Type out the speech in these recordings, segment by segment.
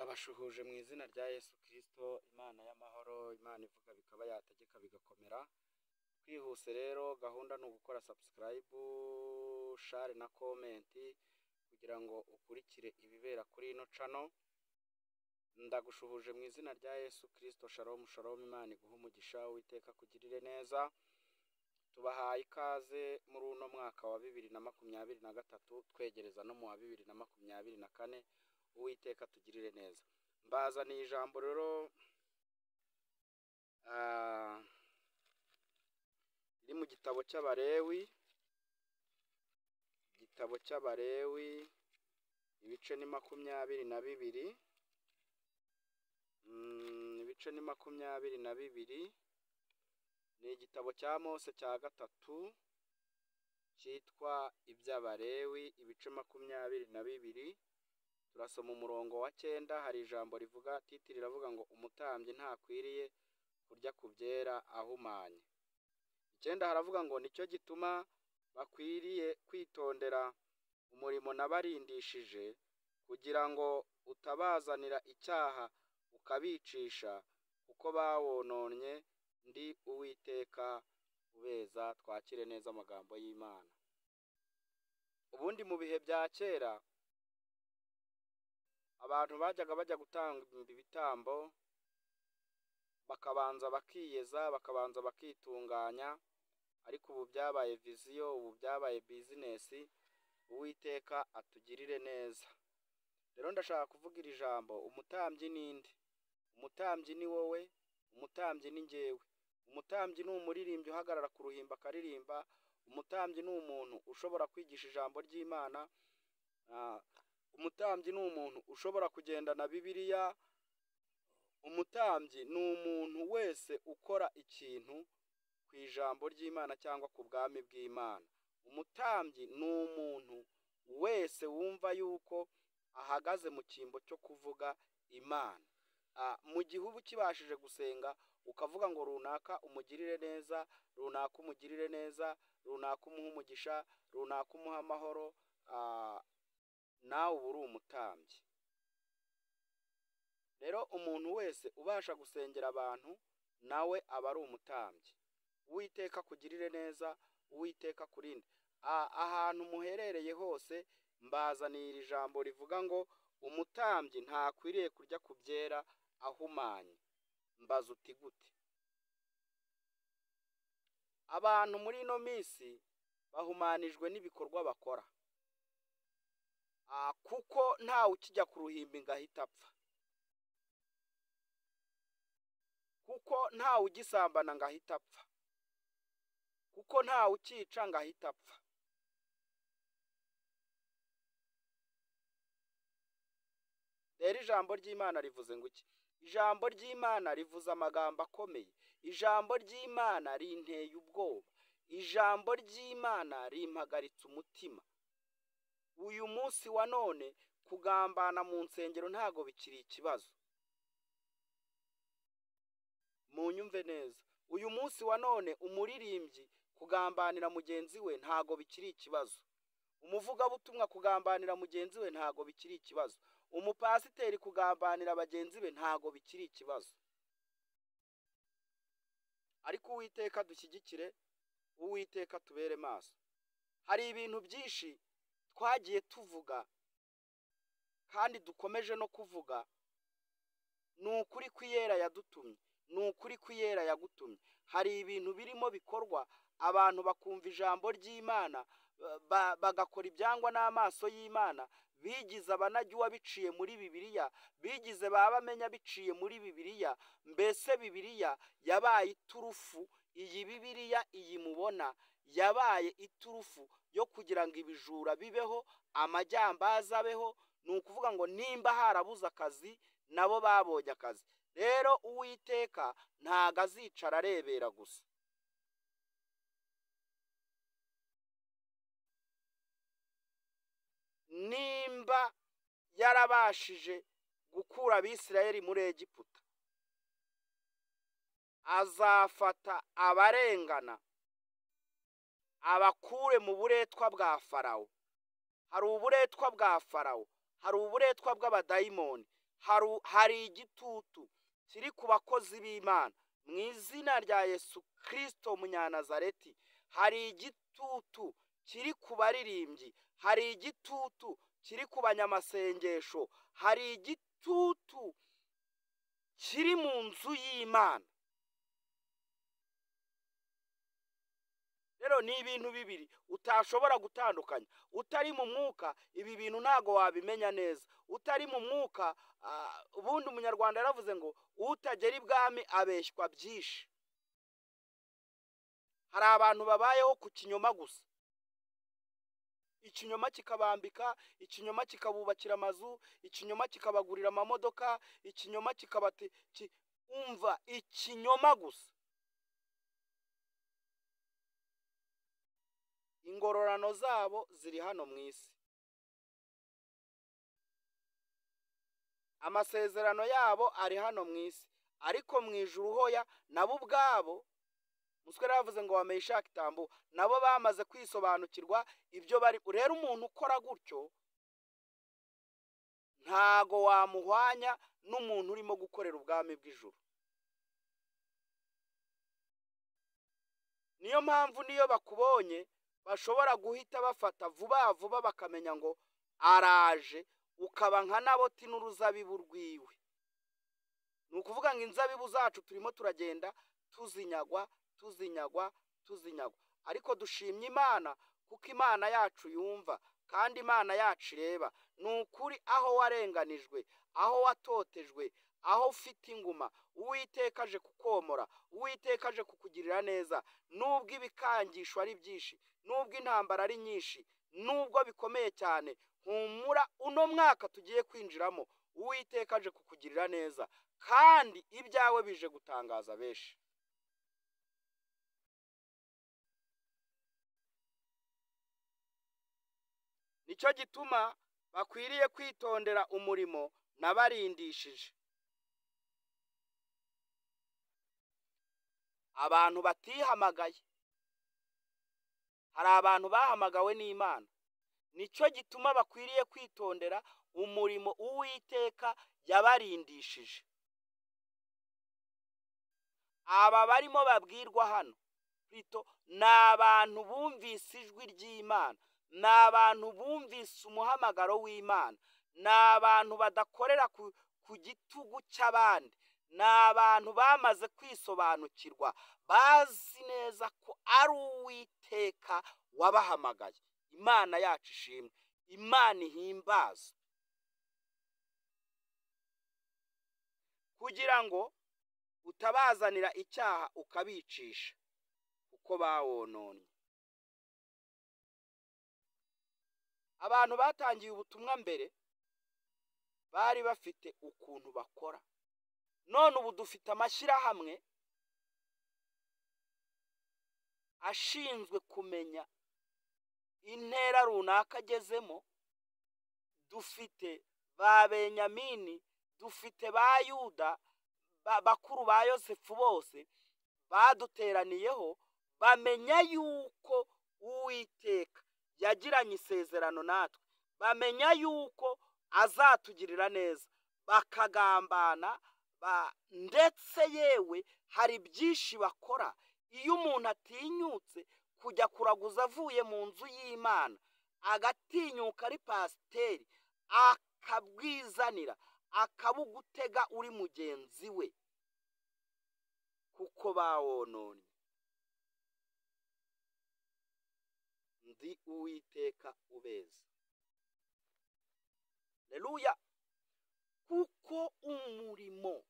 Ndabashuhuje mu izina rya Yesu Kristo, Imana y'amahoro, Imana ivuga bikaba yategeka bigakomera. Twihuse rero gahunda ni ugukora subscribe, share na comment kugira ngo ukurikire ibibera kuri ino channel. Ndagushuhuje mu izina rya Yesu Kristo. Shalom shalom, Imana iguha umugisha, Uwiteka kugirire neza. Tubahaye ikaze muri uno mwaka wa 2023 twegereza no mu wa 2024. Uwiteka tugirire neza. Mbazaniye ijambo rero riri mu gitabo cy'Abalewi, ibice ni 22, ibice ni 22. Ni igitabo cya Mose cya gatatu cyitwa iby'Abalewi, ibice 22. Turasoma umurongo wa 9. Hari ijambo rivuga, titiri riravuga ngo umutambyi ntakwiriye kurya ku byera ahumanye. 9 haravuga ngo nicyo gituma bakwiriye kwitondera umurimo nabarindishije, kugira ngo utabazanira icyaha ukabicisha, kuko bawononye. Ndi Uwiteka ubeza. Twakire neza amagambo y'Imana. Ubundi mu bihe bya kera abantu bajyaga bajya gutanga ibitambo, bakabanza bakiyeza, bakabanza bakitunganya. Ariko ubu byabaye viziyo, ubu byabaye business. Uwiteka atugirire neza. Rero ndashaka kuvuga iri jambo. Umutambyi ninde? Umutambyi ni wowe, umutambyi ni njyewe. Umutambyi ni umuririmbyi uhagarara ku ruhimba akaririmba. Umutambyi ni umuntu ushobora kwigisha ijambo ry'Imana. Umutambyi ni umuntu ushobora kugendana Bibiliya. Umutambyi ni umuntu wese ukora ikintu ku ijambo ry'Imana cyangwa ku bwami bw'Imana. Umutambyi ni umuntu wese wumva yuko ahagaze mu cyimbo cyo kuvuga Imana. Mu gihugu kibashije gusenga ukavuga ngo runaka umugirire neza, runaka umugirire neza, runaka umuha umugisha, runaka umuha amahoro, nawe uri umutambyi. Rero umuntu wese ubasha gusengera abantu nawe aba ari umutambyi. Uwiteka kugirire neza, Uwiteka kurinde. Ahantu muherereye hose mbazaniye iri jambo rivuga ngo umutambyi ntakwiriye kurya ku byera ahumanye. Mbaza uti gute? Abantu muri ino minsi bahumanijwe n'ibikorwa bakora, kuko ntawe ukijya ku ruhimbi ngo ahite apfa, kuko ntawe ugisambana ngo ahite apfa, kuko ntawe ukica ngo ahite apfa. Rero ijambo ry'Imana rivuze ngo iki? Ijambo ry'Imana rivuze amagambo akomeye. Ijambo ry'Imana rinteye ubwoba. Ijambo ry'Imana rimpagaritse umutima. Uyu munsi wa none kugambana mu nsengero ntago bikiri ikibazo. Munyumve neza. Uyu munsi wa none umuririmbyi kugambanira mugenzi we ntago bikiri ikibazo. Umuvugabutumwa kugambanira mugenzi we ntago bikiri ikibazo. Umupasiteri kugambanira bagenzi be ntago bikiri ikibazo. Ariko Uwiteka dushyigikire, Uwiteka tubere maso. Hari ibintu byinshi twagiye tuvuga kandi dukomeje no kuvuga. Ni ukuri kw'iyera yadutumye, ni ukuri kw'iyera yagutumye. Hari ibintu birimo bikorwa, abantu bakumva ijambo ry'Imana, bagakora ibyangwa n'amaso y'Imana, bigize abanajya uwabiciye muri Bibiliya, bigize babamenya biciye muri Bibiliya. Mbese Bibiliya yabaye iturufu. Iyi Bibiliya iyi mubona yabaye iturufu yo kugira ngo ibijura bibeho, amajyambaza abeho. Ni ukuvuga ngo nimba harabuze akazi nabo babonye akazi. Rero Uwiteka ntago azicara arebera gusa. Nimba yarabashije gukura Abisirayeli muri Egiputa, azafata abarengana abakure mu buretwa bwa Farawo. Hari uburetwa bwa Farawo, hari uburetwa bw'abadayimoni, hari igitutu kiri ku bakozi b'Imana mu izina rya Yesu Kristo Munyanazareti. Hari igitutu kiri ku baririmbyi, hari igitutu kiri ku banyamasengesho, hari igitutu kiri mu nzu y'Imana. Rero ni ibintu bibiri utashobora gutandukanya. Utari mu mwuka ibi bintu ntago wabimenya neza. Utari mu mwuka ubundi umunyarwanda yaravuze ngo utagera ibwami abeshywa byinshi. Hari abantu babayeho ku kinyoma gusa. Ikinyoma kikabambika, ikinyoma kikabubakira amazu, ikinyoma kikabagurira amamodoka, ikinyoma kikabati umva ikinyoma gusa. Ingororano zabo ziri hano mu isi. Amasezerano yabo ari hano mu isi, ariko mu ijuru hoya nabo ubwabo Muswera yavuze ngo wameye ishaka itambu, nabo bamaze kwisobanukirwa ibyo bari. Rero umuntu ukora gutyo ntago wamuhwanya n'umuntu urimo gukorera ubwami bw'ijuru. Niyo mpamvu niyo bakubonye bashobora guhita bafata vuba vuba bakamenya ngo araje, ukaba nka Naboti n'uruzabibu rwiwe. Ni ukuvuga ngo inzabibu zacu turimo turagenda tuzinyagwa. Ariko dushimye Imana kuko Imana yacu yumva kandi Imana yacu ireba. Ni ukuri aho warenganijwe, aho watotejwe, aho ufite inguma, Uwiteka aje kukomora, Uwiteka aje kukugirira neza. Nubwo ibikangisho ari byinshi, nubwo intambara ari nyinshi, nubwo bikomeye cyane, humura uno mwaka tugiye kwinjiramo Uwiteka aje kukugirira neza kandi ibyawe bije gutangaza benshi. Nicyo gituma bakwiriye kwitondera umurimo nabarindishije. Abantu batihamagaye, hari abantu bahamagawe n'Imana. Nicyo gituma bakwiriye kwitondera umurimo Uwiteka yabarindishije. Aba barimo babwirwa hano ni abantu bumvise ijwi ry'Imana, ni abantu bumvise umuhamagaro w'Imana, ni abantu badakorera ku gitugu cy'abandi, ni abantu bamaze kwisobanukirwa, bazi neza ko ari Uwiteka wabahamagaye. Imana yacu ishimwe, Imana ihimbaza, kugira ngo utabazanira icyaha ukabicisha kuko bawononye. Abantu batangiye ubutumwa mbere bari bafite ukuntu bakora. None ubu dufite amashyirahamwe ashinzwe kumenya intera runaka agezemo. Dufite ba Benyamini, dufite ba Yuda, bakuru ba Yosefu, bose baduteraniyeho bamenya yuko Uwiteka yagiranye isezerano natwe, bamenya yuko azatugirira neza, bakagambana ndetse yewe hari byinshi bakora. Iyo umuntu atinyutse kujya kuraguza avuye mu nzu y'Imana, agatinyuka ari pasiteri, akabwizanira, akabugutega uri mugenzi we kuko bawononye. Ndi Uwiteka ubeza. Haleluya. Kuko umurimo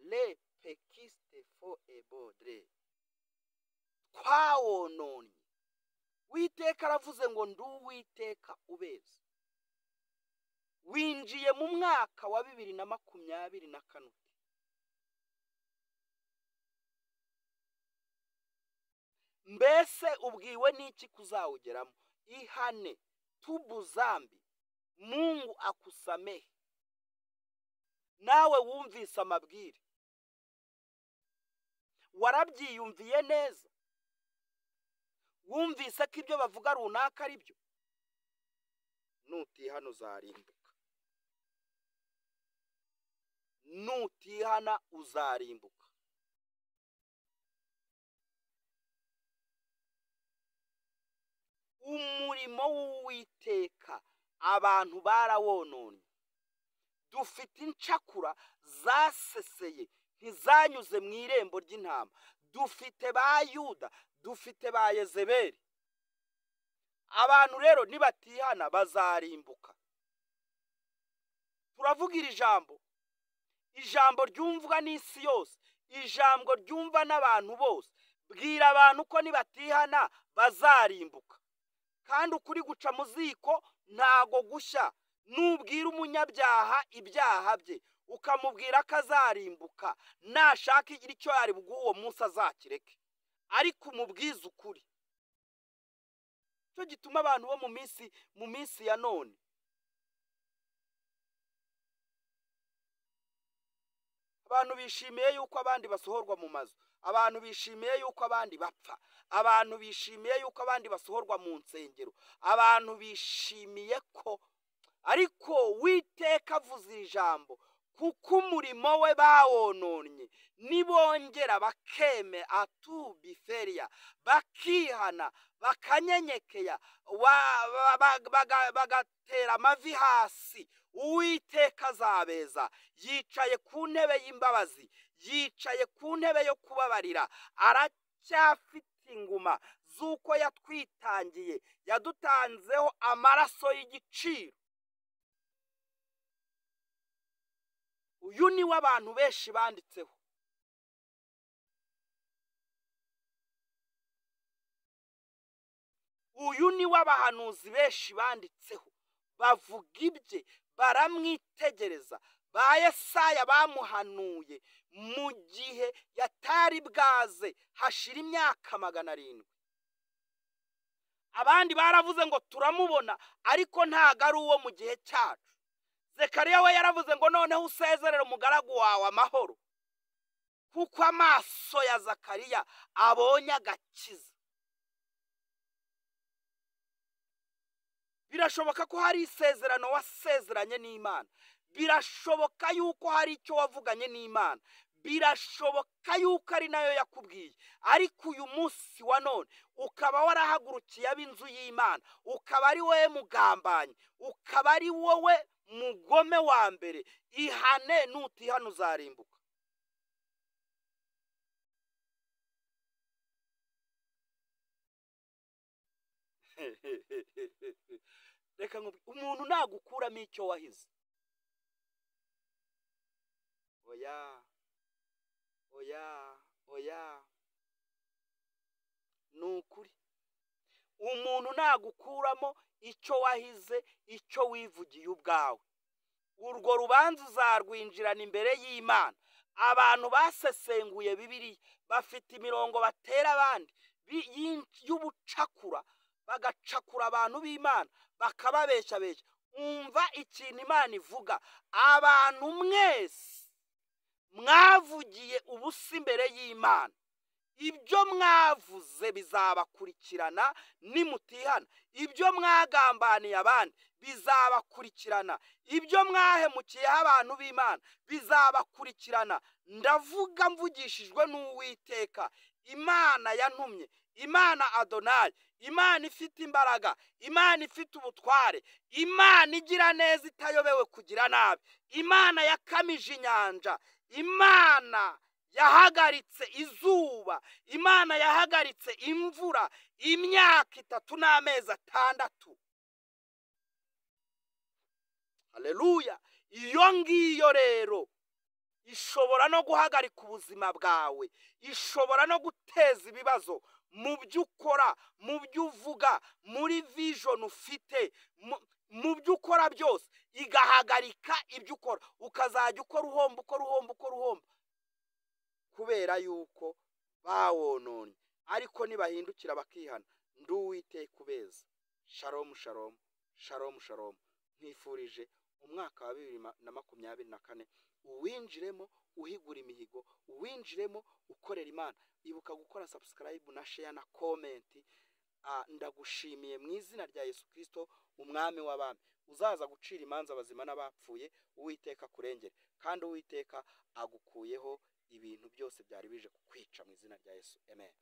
le pekiste fo ebodre twawononye. Uwiteka aravuze ngo ndi Uwiteka ubeza. Winjiye mu mwaka wa 2024. Mbese ubwiwe n'iki kuzawugeramo? Ihane, tubu zambi, Mungu akusamehe. Nawe wumvise amabwire, warabyiyumviye neza, wumvise ko ibyo bavuga runaka ari byo. Nutihana uzarimbuka. nutihana uzarimbuka. Umurimo w'Uwiteka abantu barawononye. Dufite incakura zaseseye ntizanyuze mu irembo ry'intama. Dufite ba Yuda, dufite ba Yezebeli. Abantu rero nibatihana bazarimbuka. Turavugira ijambo ryumvwa n'isi yose, ijambo ryumva n'abantu bose. Bwira abantu ko nibatihana bazarimbuka. Kandi ukuri guca mu ziko ntago gushya. Nubwira umunyabyaha ibyaha bye ukamubwira ko azarimbuka, nashaka icyo yari bw'uwo munsi azakireke, ariko umubwiza ukuri. Cyo gituma abantu bo mu minsi ya none abantu bishimiye yuko abandi basohorwa mu mazu, abantu bishimiye yuko abandi bapfa, abantu bishimiye yuko abandi basohorwa mu nsengero, abantu bishimiye ko, ariko Uwiteka avuze ijambo kuko umurimo we bawononye. Nibongera bakeme atubiferiya, bakihana, bakanyenyekeya, bagatera amavi hasi, Uwiteka azabeza. Yicaye ku ntebe y'imbabazi, yicaye ku ntebe yo kubabarira. Aracyafite inguma z'uko yatwitangiye, yadutanzeho amaraso y'igiciro. Uyu ni we abantu benshi banditseho. Uyu ni we abahanuzi benshi banditseho. Bavuga ibye, baramwitegereza. Ba Yesaya bamuhanuye mu gihe yatari bwaze hashira imyaka 700. Abandi baravuze ngo turamubona, ariko ntago ari uwo mu gihe cyacu. Zekariya we yaravuze ngo noneho usezerere umugaragu wawe amahoro, kuko amaso ya Zakariya abonye agakiza. Birashoboka ko hari isezerano wasezeranye n'Imana. Birashoboka yuko hari icyo wavuganye n'Imana. Birashoboka yuko ari nayo yakubwiye. Ariko uyu munsi wa none ukaba warahagurukiye ab'inzu y'Imana, ukaba ari wowe mugambanyi, ukaba ari wowe mugome wa mbere. Ihane, nutihana uzarimbuka. Reka umuntu nagukuramo icyo wahize. Oya nukuri. Umuntu nagukuramo icyo wahize, icyo wivugiye ubwawe, urwo rubanza uzarwinjirana imbere y'Imana. Abantu basesenguye Bibiliya bafite imirongo batera abandi y'ubucakura, bagacakura abantu b'Imana, bakababeshya. Umva ikintu Imana ivuga: abantu mwese mwavugiye ubusa imbere y'Imana. Ibyo mwavuze bizabakurikirana nimutihana. Ibyo mwagambaniye abandi bizabakurikirana. Ibyo mwahemukiyeho abantu b'Imana bizabakurikirana. Ndavuga mvugishijwe n'Uwiteka, Imana yantumye, Imana Adonai, Imana ifite imbaraga, Imana ifite ubutware, Imana igira neza itayobewe kugira nabi, Imana yakamije inyanja, Imana yahagaritse izuba, Imana yahagaritse imvura imyaka 3 n'amezi 6. Haleluya! Iyo ngiyo rero ishobora no guhagarika ubuzima bwawe, ishobora no guteza ibibazo mu byo ukora, mu byo uvuga, muri vision ufite, mu byo ukora byose. Igahagarika ibyo ukora, ukazajya ukora uhomba, kubera yuko bawononye. Ariko nibahindukira bakihana, nduwiteka ubeza. Shalom shalom, shalom shalom. Nkwifurije umwaka wa 2024 uwinjiremo uhigura imihigo, uwinjiremo ukorera Imana. Ibuka gukora subscribe na share na comment. Ndagushimiye mu izina rya Yesu Kristo, umwami w'abami. uzaza gucira imanza abazima n'abapfuye. Uwiteka kurengere, kandi Uwiteka agukuyeho ibintu byose byari bije kukwica mu izina rya Yesu, amen.